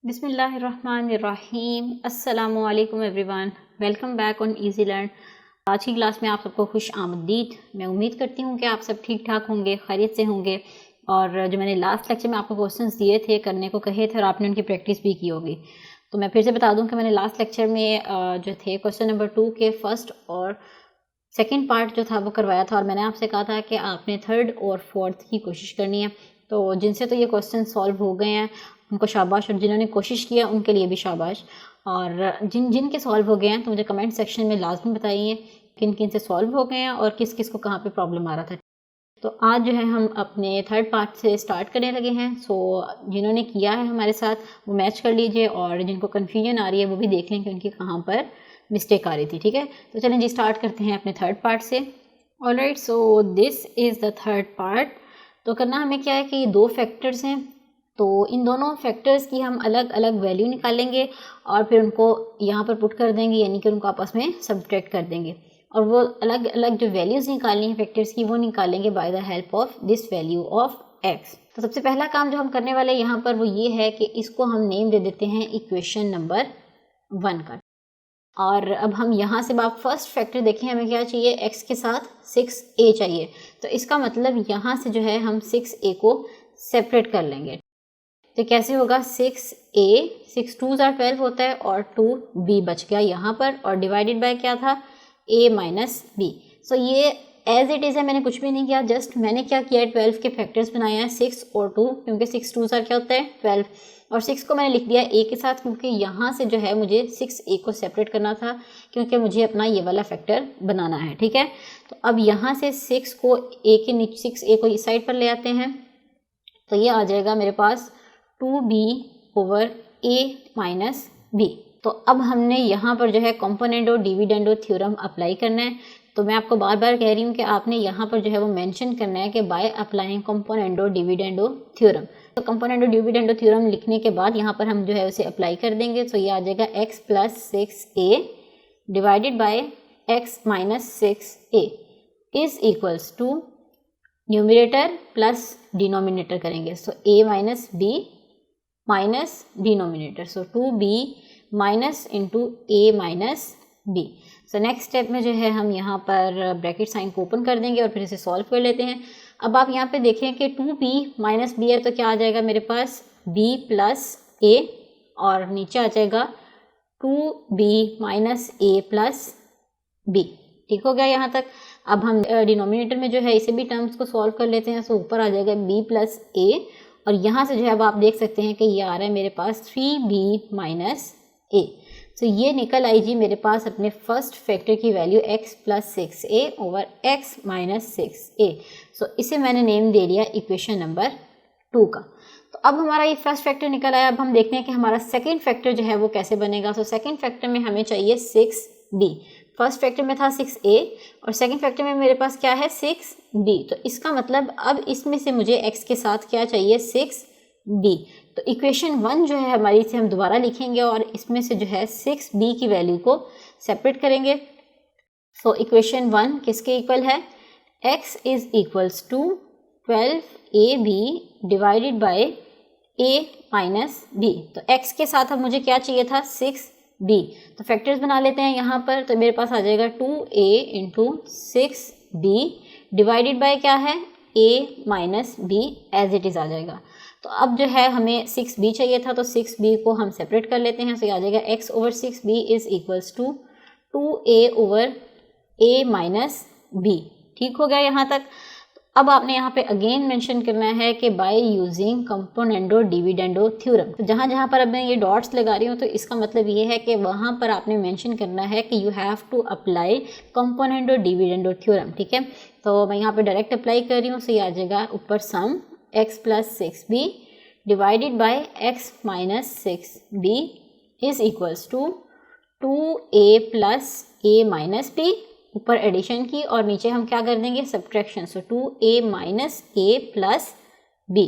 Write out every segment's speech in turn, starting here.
बिस्मिल्लाहिर्रहमानिर्रहीम। अस्सलामु अलैकुम everyone, welcome back on easy learn. आज की क्लास में आप सबको खुश आमदीद। मैं उम्मीद करती हूँ कि आप सब ठीक ठाक होंगे, खैरियत से होंगे। और जो मैंने लास्ट लेक्चर में आपको क्वेश्चंस दिए थे, करने को कहे थे और आपने उनकी प्रैक्टिस भी की होगी, तो मैं फिर से बता दूँ कि मैंने लास्ट लेक्चर में जो थे क्वेश्चन नंबर 2 के फर्स्ट और सेकेंड पार्ट जो था वो करवाया था, और मैंने आपसे कहा था कि आपने थर्ड और फोर्थ की कोशिश करनी है। तो जिनसे तो ये क्वेश्चन सॉल्व हो गए हैं उनको शाबाश, और जिन्होंने कोशिश किया उनके लिए भी शाबाश। और जिनके सॉल्व हो गए हैं तो मुझे कमेंट सेक्शन में लाजमी बताइए किन किन से सॉल्व हो गए हैं और किस किस को कहाँ पे प्रॉब्लम आ रहा था। तो आज जो है हम अपने थर्ड पार्ट से स्टार्ट करने लगे हैं। सो जिन्होंने किया है हमारे साथ वो मैच कर लीजिए, और जिनको कन्फ्यूजन आ रही है वो भी देख लें कि उनकी कहाँ पर मिस्टेक आ रही थी। ठीक है, तो चलें जी स्टार्ट करते हैं अपने थर्ड पार्ट से। Alright, so this is the third part. तो करना हमें क्या है कि ये दो फैक्टर्स हैं, तो इन दोनों फैक्टर्स की हम अलग अलग वैल्यू निकालेंगे और फिर उनको यहाँ पर पुट कर देंगे, यानी कि उनको आपस में सब्ट्रैक्ट कर देंगे, और वो अलग अलग जो वैल्यूज़ निकालनी है फैक्टर्स की वो निकालेंगे by the help of this value of x। तो सबसे पहला काम जो हम करने वाले हैं यहाँ पर वो ये है कि इसको हम नेम दे देते हैं इक्वेशन नंबर 1 का। और अब हम यहाँ से आप फर्स्ट फैक्टर देखें, हमें क्या चाहिए, x के साथ 6a चाहिए। तो इसका मतलब यहाँ से जो है हम 6a को सेपरेट कर लेंगे। तो कैसे होगा, 6a 6 2s are 12 होता है और 2b बच गया यहाँ पर, और डिवाइडेड बाय क्या था, a माइनस बी। सो ये एज इट इज़ है, मैंने कुछ भी नहीं किया, जस्ट मैंने क्या किया, 12 के फैक्टर्स बनाए हैं 6 और 2, क्योंकि 6 2s are क्या होता है 12, और 6 को मैंने लिख दिया a के साथ, क्योंकि यहाँ से जो है मुझे 6a को सेपरेट करना था, क्योंकि मुझे अपना ये वाला फैक्टर बनाना है। ठीक है, तो अब यहाँ से 6 को a के नीचे 6a को इस साइड पर ले आते हैं, तो ये आ जाएगा मेरे पास 2b over a minus B. तो अब हमने यहाँ पर जो है कंपोनेंडो डिविडेंडो थ्योरम अप्लाई करना है। तो मैं आपको बार बार कह रही हूँ कि आपने यहाँ पर जो है वो मेंशन करना है कि by applying componendo dividendo theorem. तो कंपोनेंडो डिविडेंडो थ्योरम लिखने के बाद यहाँ पर हम जो है उसे अप्लाई कर देंगे। तो ये आ जाएगा x plus 6a divided by x minus 6a is equals to numerator plus denominator करेंगे। So a minus B minus denominator, so 2b minus into a minus B. So next step में जो है हम यहाँ पर ब्रैकेट साइन को open कर देंगे और फिर इसे सॉल्व कर लेते हैं। अब आप यहाँ पे देखें कि 2b माइनस बी है, तो क्या आ जाएगा मेरे पास b प्लस a, और नीचे आ जाएगा 2b minus a plus b। ठीक हो गया यहाँ तक। अब हम डिनोमिनेटर में जो है इसे भी टर्म्स को सॉल्व कर लेते हैं। सो ऊपर आ जाएगा b प्लस a, और यहाँ से जो है अब आप देख सकते हैं कि ये आ रहा है मेरे पास 3b माइनस a। सो ये निकल आई जी मेरे पास अपने फर्स्ट फैक्टर की value x plus 6a over x minus 6a। सो इसे मैंने नेम दे दिया इक्वेशन नंबर 2 का। तो अब हमारा ये फर्स्ट फैक्टर निकल आया। अब हम देखते हैं कि हमारा सेकेंड फैक्टर जो है वो कैसे बनेगा। सो सेकेंड फैक्टर में हमें चाहिए 6b। फर्स्ट फैक्टर में था 6a और सेकंड फैक्टर में मेरे पास क्या है 6b। तो इसका मतलब अब इसमें से मुझे x के साथ क्या चाहिए 6b। तो इक्वेशन 1 जो है हमारी, इसे हम दोबारा लिखेंगे और इसमें से जो है 6b की वैल्यू को सेपरेट करेंगे। सो इक्वेशन 1 किसके इक्वल है, x is equals to 12ab divided by a minus b। तो x के साथ अब मुझे क्या चाहिए था 6b। तो फैक्टर्स बना लेते हैं यहाँ पर। तो मेरे पास आ जाएगा 2a into 6b divided by क्या है a minus b, as it is आ जाएगा। तो अब जो है हमें 6b चाहिए था, तो 6b को हम सेपरेट कर लेते हैं। तो ये आ जाएगा x over 6b is equals to 2a over a minus b। ठीक हो गया यहाँ तक। अब आपने यहाँ पे अगेन मेंशन करना है कि by using componendo dividendo theorem. तो जहाँ जहाँ पर अब मैं ये डॉट्स लगा रही हूँ तो इसका मतलब ये है कि वहाँ पर आपने मेंशन करना है कि you have to apply componendo dividendo theorem. ठीक है, तो मैं यहाँ पे डायरेक्ट अप्लाई कर रही हूँ। सो ये आ जाएगा ऊपर sum x plus 6b divided by x minus 6b is equals to 2a plus a minus b, ऊपर एडिशन की और नीचे हम क्या कर देंगे subtraction. So 2a minus a plus b।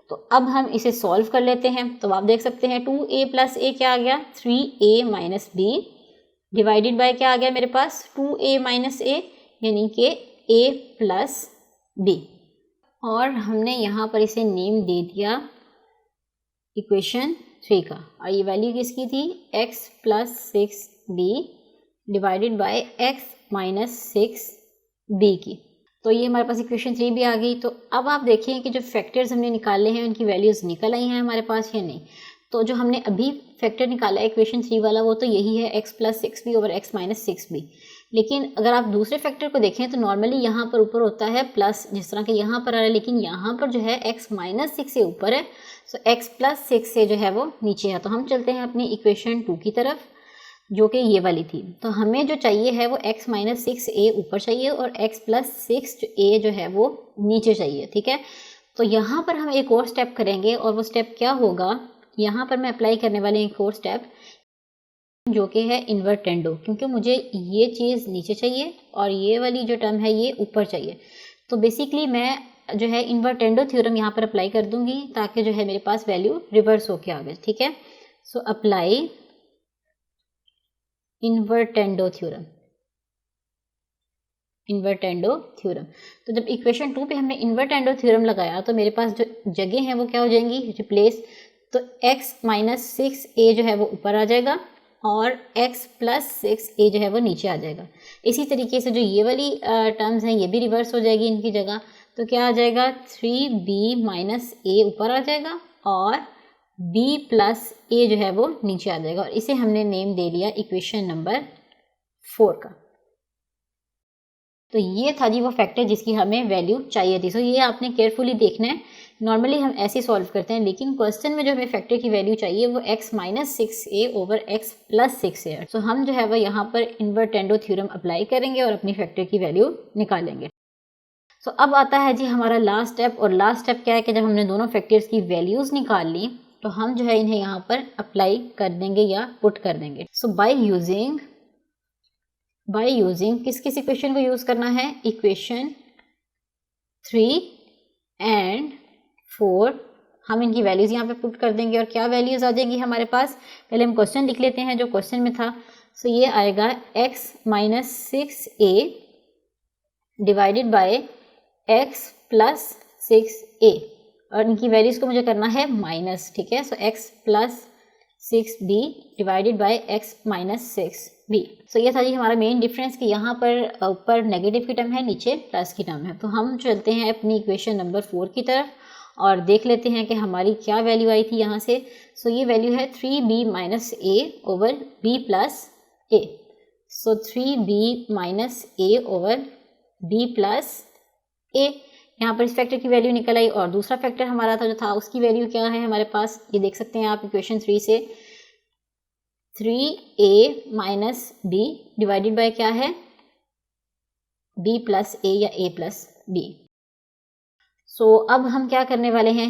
तो अब हम इसे सॉल्व कर लेते हैं। तो आप देख सकते हैं 2a प्लस a क्या आ गया 3a minus b divided by क्या आ गया मेरे पास 2a माइनस a, यानी कि a प्लस b। और हमने यहाँ पर इसे नेम दे दिया इक्वेशन 3 का, और ये वैल्यू किसकी थी, x plus 6b divided by x minus 6b की। तो ये हमारे पास इक्वेशन 3 भी आ गई। तो अब आप देखें कि जो फैक्टर्स हमने निकाले हैं उनकी वैल्यूज़ निकल आई हैं हमारे पास या नहीं। तो जो हमने अभी फैक्टर निकाला है इक्वेशन 3 वाला वो तो यही है x plus 6b over x minus 6b। लेकिन अगर आप दूसरे फैक्टर को देखें तो नॉर्मली यहाँ पर ऊपर होता है प्लस, जिस तरह के यहाँ पर आ रहा है, लेकिन यहाँ पर जो है x माइनस 6 से ऊपर है, सो x प्लस 6 से जो है वो नीचे है। तो हम चलते हैं अपनी इक्वेशन 2 की तरफ जो कि ये वाली थी। तो हमें जो चाहिए है वो x माइनस 6a ऊपर चाहिए और x प्लस 6a जो है वो नीचे चाहिए, ठीक है। तो यहाँ पर हम एक और स्टेप करेंगे और वो स्टेप क्या होगा, यहाँ पर मैं अप्लाई करने वाले एक और स्टेप जो कि है इन्वर्टेंडो, क्योंकि मुझे ये चीज़ नीचे चाहिए और ये वाली जो टर्म है ये ऊपर चाहिए। तो बेसिकली मैं जो है इन्वर्टेंडो थ्योरम यहाँ पर अप्लाई कर दूंगी ताकि जो है मेरे पास वैल्यू रिवर्स होके आ गए, ठीक है। So apply invertendo theorem, invertendo theorem. तो जब इक्वेशन 2 पे हमने इन्वर्टेंडो थ्योरम लगाया तो मेरे पास जो जगह हैं वो क्या हो जाएंगी, रिप्लेस। तो x माइनस 6a जो है वो ऊपर आ जाएगा और x प्लस 6a जो है वो नीचे आ जाएगा। इसी तरीके से जो ये वाली टर्म्स हैं ये भी रिवर्स हो जाएगी इनकी जगह। तो क्या आ जाएगा, 3b माइनस a ऊपर आ जाएगा और b प्लस a जो है वो नीचे आ जाएगा, और इसे हमने नेम दे लिया इक्वेशन नंबर 4 का। तो ये था जी वो फैक्टर जिसकी हमें वैल्यू चाहिए थी। सो ये आपने केयरफुली देखना है। नॉर्मली हम ऐसे सॉल्व करते हैं, लेकिन क्वेश्चन में जो हमें फैक्टर की वैल्यू चाहिए वो x minus 6a over x plus 6a है। सो हम जो है वो यहाँ पर इन्वर्टेंडो थ्योरम अप्लाई करेंगे और अपनी फैक्टर की वैल्यू निकालेंगे। सो अब आता है जी हमारा लास्ट स्टेप, और लास्ट स्टेप क्या है कि जब हमने दोनों फैक्टर्स की वैल्यूज़ निकाल ली तो हम जो है इन्हें यहाँ पर अप्लाई कर देंगे या पुट कर देंगे। सो बाय यूजिंग किस किस इक्वेशन को यूज़ करना है, इक्वेशन 3 एंड 4 हम इनकी वैल्यूज़ यहाँ पे पुट कर देंगे। और क्या वैल्यूज़ आ जाएंगी हमारे पास, पहले हम क्वेश्चन लिख लेते हैं जो क्वेश्चन में था। सो ये आएगा x minus 6a divided by x plus 6a, और इनकी वैल्यूज़ को मुझे करना है माइनस, ठीक है। सो x plus 6b divided by x minus 6b। सो ये था जी हमारा मेन डिफरेंस कि यहाँ पर ऊपर नेगेटिव की टर्म है, नीचे प्लस की टर्म है। तो हम चलते हैं अपनी इक्वेशन नंबर 4 की तरफ और देख लेते हैं कि हमारी क्या वैल्यू आई थी यहाँ से। सो ये वैल्यू है 3b minus a over b plus a। So 3b minus a over b plus a, यहाँ पर इस फैक्टर की वैल्यू निकल आई। और दूसरा फैक्टर हमारा था जो था उसकी वैल्यू क्या है हमारे पास, ये देख सकते हैं आप इक्वेशन 3 से, 3a minus b divided by क्या है, b प्लस a या a प्लस b। सो अब हम क्या करने वाले हैं,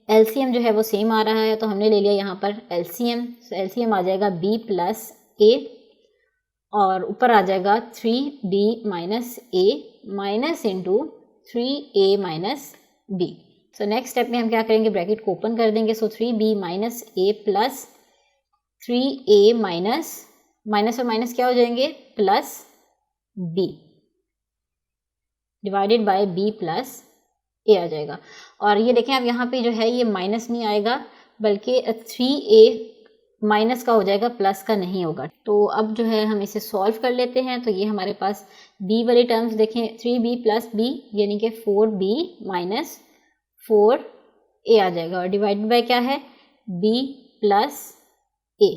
एलसीएम जो है वो सेम आ रहा है तो हमने ले लिया यहाँ पर एलसीएम। सो एलसीएम आ जाएगा b प्लस a और ऊपर आ जाएगा 3b minus a minus into 3a minus b। So next step में हम क्या करेंगे, ब्रैकेट को ओपन कर देंगे। सो 3b minus a plus 3a minus और माइनस क्या हो जाएंगे, plus b divided by b plus a आ जाएगा। और ये देखें अब यहाँ पे जो है ये माइनस नहीं आएगा बल्कि 3a माइनस का हो जाएगा, प्लस का नहीं होगा। तो अब जो है हम इसे सॉल्व कर लेते हैं। तो ये हमारे पास b वाली टर्म्स देखें, 3b प्लस b यानी कि 4b माइनस 4a आ जाएगा और डिवाइडेड बाय क्या है, b प्लस a।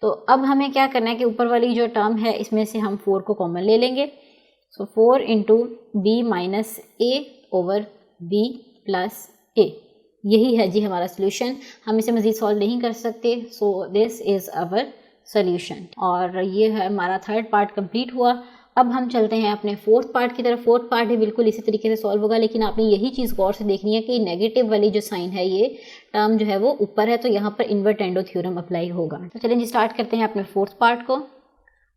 तो अब हमें क्या करना है कि ऊपर वाली जो टर्म है इसमें से हम 4 को कॉमन ले लेंगे। सो 4 into b minus a over b plus a, यही है जी हमारा सोल्यूशन। हम इसे मज़ीद सॉल्व नहीं कर सकते। So this is our solution. और ये है हमारा थर्ड पार्ट कंप्लीट हुआ। अब हम चलते हैं अपने फोर्थ पार्ट की तरफ। फोर्थ पार्ट भी बिल्कुल इसी तरीके से सॉल्व होगा, लेकिन आपने यही चीज़ गौर से देखनी है कि नेगेटिव वाली जो साइन है ये टर्म जो है वो ऊपर है, तो यहाँ पर इन्वर्टेंडो थ्योरम अप्लाई होगा। तो चलें जी स्टार्ट करते हैं अपने फोर्थ पार्ट को।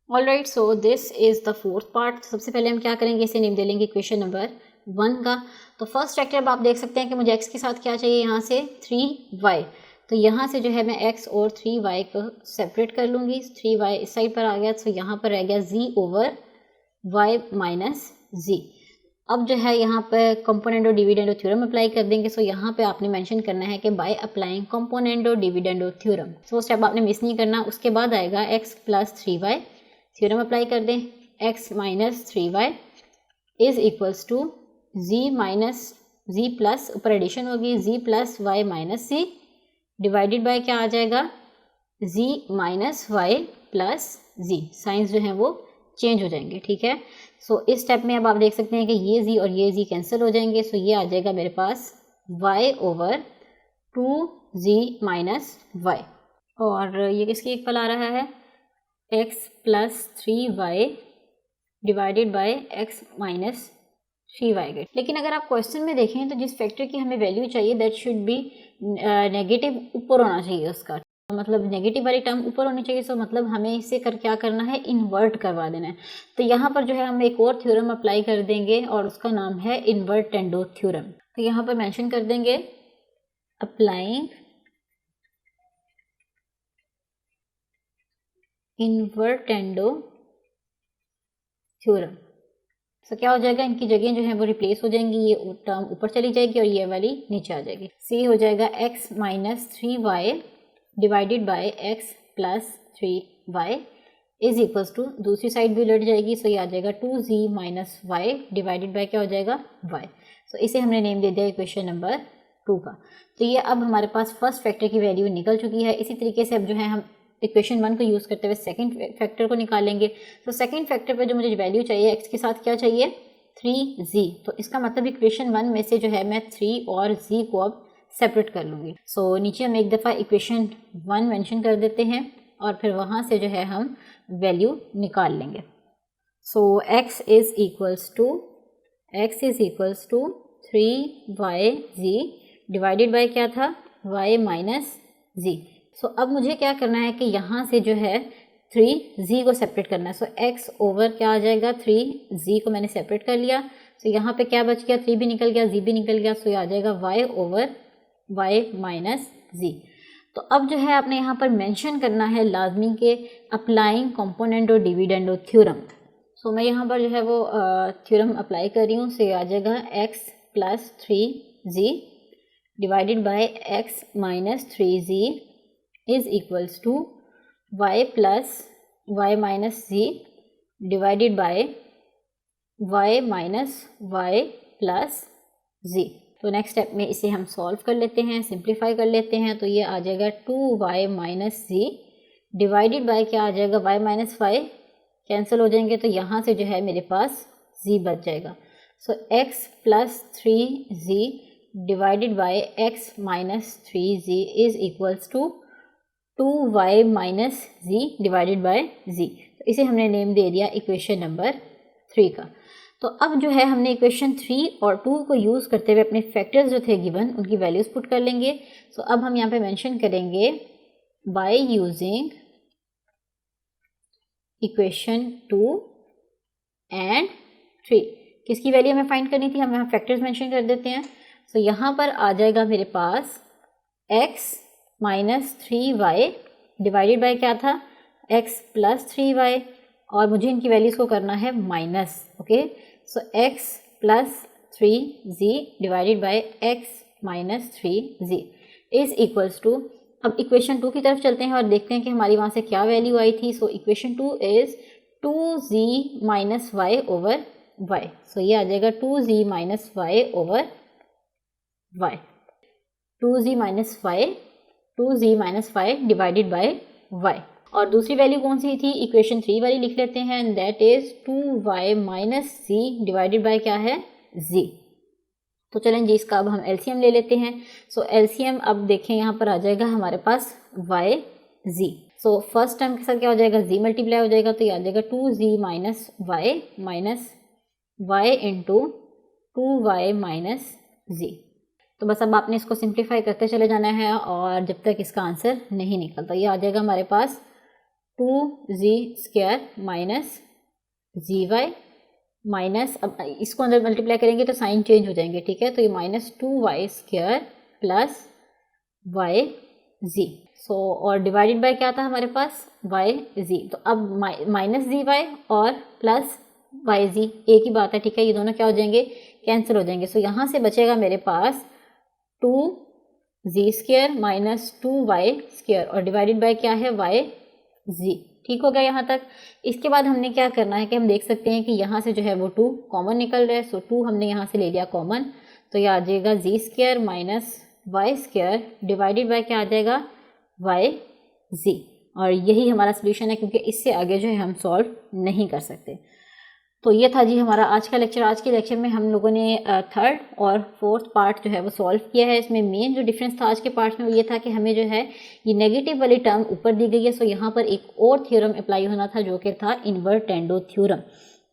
Alright, so this is the fourth part. सबसे पहले हम क्या करेंगे, इसे नेम दे लेंगे इक्वेशन नंबर 1 का। तो फर्स्ट फैक्टर अब आप देख सकते हैं कि मुझे x के साथ क्या चाहिए, यहाँ से 3y। तो यहाँ से जो है मैं x और 3y को सेपरेट कर लूँगी। 3y इस साइड पर आ गया, तो यहाँ पर रह गया z over y minus z। अब जो है यहाँ पे कंपोनेंट और डिविडेंडो थ्योरम अप्लाई कर देंगे। सो यहाँ पे आपने मेंशन करना है कि बाय अप्लाइंग कंपोनेंट और डिविडेंडो थ्योरम। सो स्टेप आपने मिस नहीं करना। उसके बाद आएगा x + 3y, थ्योरम अप्लाई कर दें। x - 3y is equals to z plus, ऊपर एडिशन होगी, z + y - c divided by क्या आ जाएगा, z - y + z। साइंस जो है वो चेंज हो जाएंगे, ठीक है। सो इस स्टेप में अब आप देख सकते हैं कि ये z और ये z कैंसिल हो जाएंगे। सो ये आ जाएगा मेरे पास y/2z - y, और ये किसके इक्वल आ रहा है, x + 3y divided by x - 3y के। लेकिन अगर आप क्वेश्चन में देखें तो जिस फैक्टर की हमें वैल्यू चाहिए दैट शुड बी नेगेटिव ऊपर होना चाहिए उसका, मतलब नेगेटिव वाली टर्म ऊपर होनी चाहिए। सो मतलब हमें इसे क्या करना है, इन्वर्ट करवा देना है। तो यहाँ पर जो है हम एक और थ्योरम अप्लाई कर देंगे और उसका नाम है इन्वर्टेंडो थ्योरम। तो यहाँ पर मेंशन कर देंगे अप्लाइंग इन्वर्टेंडो थ्योरम। तो क्या हो जाएगा, इनकी जगह जो है वो रिप्लेस हो जाएंगी, ये टर्म ऊपर चली जाएगी और ये वाली नीचे आ जाएगी। सी हो जाएगा x - 3y divided by x + 3y is equals to, दूसरी साइड भी उलट जाएगी। सो ये आ जाएगा 2z - y डिवाइडेड बाय क्या हो जाएगा, y। सो इसे हमने नेम दे दिया इक्वेशन नंबर 2 का। तो ये अब हमारे पास फर्स्ट फैक्टर की वैल्यू निकल चुकी है। इसी तरीके से अब जो है हम इक्वेशन 1 को यूज़ करते हुए सेकंड फैक्टर को निकालेंगे। तो सेकंड फैक्टर पे जो मुझे वैल्यू चाहिए x के साथ क्या चाहिए, 3z। तो इसका मतलब इक्वेशन 1 में से जो है मैं 3 और z को अब सेपरेट कर लूँगी। सो नीचे हम एक दफ़ा इक्वेशन 1 मेंशन कर देते हैं और फिर वहाँ से जो है हम वैल्यू निकाल लेंगे। So x is equals to 3yz divided by क्या था, y - z। सो अब मुझे क्या करना है कि यहाँ से जो है 3z को सेपरेट करना है। सो x ओवर क्या आ जाएगा, 3z को मैंने सेपरेट कर लिया। सो यहाँ पे क्या बच गया, 3 भी निकल गया, z भी निकल गया। सो ये आ जाएगा y ओवर y - z। तो अब जो है आपने यहाँ पर मेंशन करना है लाजमी के अप्लाइंग कंपोनेंट और डिविडेंडो थ्योरम। सो मैं यहाँ पर जो है वो थ्योरम अप्लाई कर रही हूँ। सो ये आ जाएगा x + 3z divided by x - 3z is equals to y + y - z divided by y - y + z। तो नेक्स्ट स्टेप में इसे हम सॉल्व कर लेते हैं, सिंप्लीफाई कर लेते हैं। तो ये आ जाएगा 2y - z डिवाइडेड बाय क्या आ जाएगा, y - y कैंसिल हो जाएंगे। तो यहाँ से जो है मेरे पास z बच जाएगा। So x + 3z divided by x - 3z is equals to 2y - z divided by z। तो इसे हमने नेम दे दिया इक्वेशन नंबर 3 का। तो अब जो है हमने इक्वेशन 3 और 2 को यूज़ करते हुए अपने फैक्टर्स जो थे गिवन उनकी वैल्यूज़ पुट कर लेंगे। सो अब हम यहाँ पे मेंशन करेंगे बाय यूजिंग इक्वेशन 2 एंड 3। किसकी वैल्यू हमें फाइंड करनी थी, हम यहाँ फैक्टर्स मेंशन कर देते हैं। सो यहाँ पर आ जाएगा मेरे पास x - 3y डिवाइडेड बाय क्या था, x + 3y, और मुझे इनकी वैल्यूज़ को करना है minus. Okay, so x + 3z divided by x - 3z is equals to, अब इक्वेशन 2 की तरफ चलते हैं और देखते हैं कि हमारी वहाँ से क्या वैल्यू आई थी। So equation 2 is 2z - y over y। सो ये आ जाएगा 2z - y over y, 2z - y divided by y। और दूसरी वैल्यू कौन सी थी, इक्वेशन 3 वाली लिख लेते हैं, that is 2y - z divided by क्या है, z। तो चलें जी, इसका अब हम एलसीएम ले लेते हैं। सो एलसीएम अब देखें यहाँ पर आ जाएगा हमारे पास y z। So first term के साथ क्या हो जाएगा, z मल्टीप्लाई हो जाएगा। तो ये आ जाएगा 2z - y into 2y - z। तो बस अब आपने इसको सिंप्लीफाई करते चले जाना है और जब तक इसका आंसर नहीं निकलता। ये आ जाएगा हमारे पास 2z² - zy माइनस, अब इसको अंदर मल्टीप्लाई करेंगे तो साइन चेंज हो जाएंगे, ठीक है। तो ये -2y² प्लस yz। सो और डिवाइडेड बाय क्या था हमारे पास, yz। तो अब -zy और प्लस वाई जी एक ही बात है, ठीक है। ये दोनों क्या हो जाएंगे, कैंसिल हो जाएंगे। सो यहाँ से बचेगा मेरे पास 2z² माइनस 2y² और डिवाइडेड बाय क्या है, yz। ठीक हो गया यहाँ तक। इसके बाद हमने क्या करना है कि हम देख सकते हैं कि यहाँ से जो है वो 2 कॉमन निकल रहा है। सो 2 हमने यहाँ से ले लिया कॉमन, तो यह आ जाएगा z² minus y² divided by क्या आ जाएगा, yz। और यही हमारा सोल्यूशन है, क्योंकि इससे आगे जो है हम सॉल्व नहीं कर सकते। तो ये था जी हमारा आज का लेक्चर। आज के लेक्चर में हम लोगों ने थर्ड और फोर्थ पार्ट जो है वो सॉल्व किया है। इसमें मेन जो डिफरेंस था आज के पार्ट में वो ये था कि हमें जो है ये नेगेटिव वाली टर्म ऊपर दी गई है। सो यहाँ पर एक और थ्योरम अप्लाई होना था जो कि था इन्वर्टेंडो थ्योरम।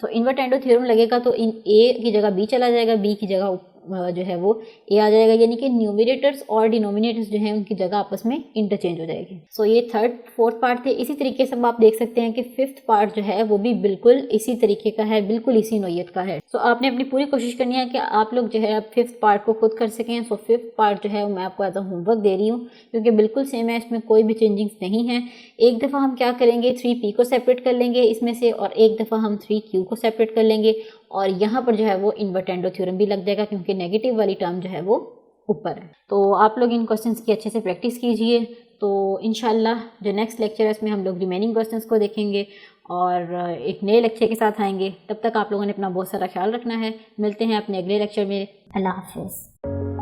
तो इन्वर्टेंडो थ्योरम लगेगा तो इन ए की जगह बी चला जाएगा, बी की जगह जो है वो ए आ जाएगा, यानी कि न्यूमिनेटर्स और डिनोमिनेटर्स जो है उनकी जगह आपस में इंटरचेंज हो जाएगी। सो ये थर्ड फोर्थ पार्ट थे। इसी तरीके से आप देख सकते हैं कि फिफ्थ पार्ट जो है वो भी बिल्कुल इसी तरीके का है, बिल्कुल इसी नोयत का है। सो आपने अपनी पूरी कोशिश करनी है कि आप लोग जो है अब फिफ्थ पार्ट को खुद कर सकें। सो फिफ्थ पार्ट जो है मैं आपको एज अ होमवर्क दे रही हूँ, क्योंकि बिल्कुल सेम है, इसमें कोई भी चेंजिंग्स नहीं है। एक दफ़ा हम क्या करेंगे, 3p को सेपरेट कर लेंगे इसमें से, और एक दफ़ा हम 3q को सेपरेट कर लेंगे, और यहाँ पर जो है वो इन्वर्टेंडो थ्योरम भी लग जाएगा, क्योंकि नेगेटिव वाली टर्म जो है वो ऊपर है। तो आप लोग इन क्वेश्चंस की अच्छे से प्रैक्टिस कीजिए। तो इंशाल्लाह जो नेक्स्ट लेक्चर है उसमें हम लोग रिमेनिंग क्वेश्चंस को देखेंगे और एक नए लेक्चर के साथ आएंगे। तब तक आप लोगों ने अपना बहुत सारा ख्याल रखना है। मिलते हैं अपने अगले लेक्चर में। अल्लाह हाफिज़।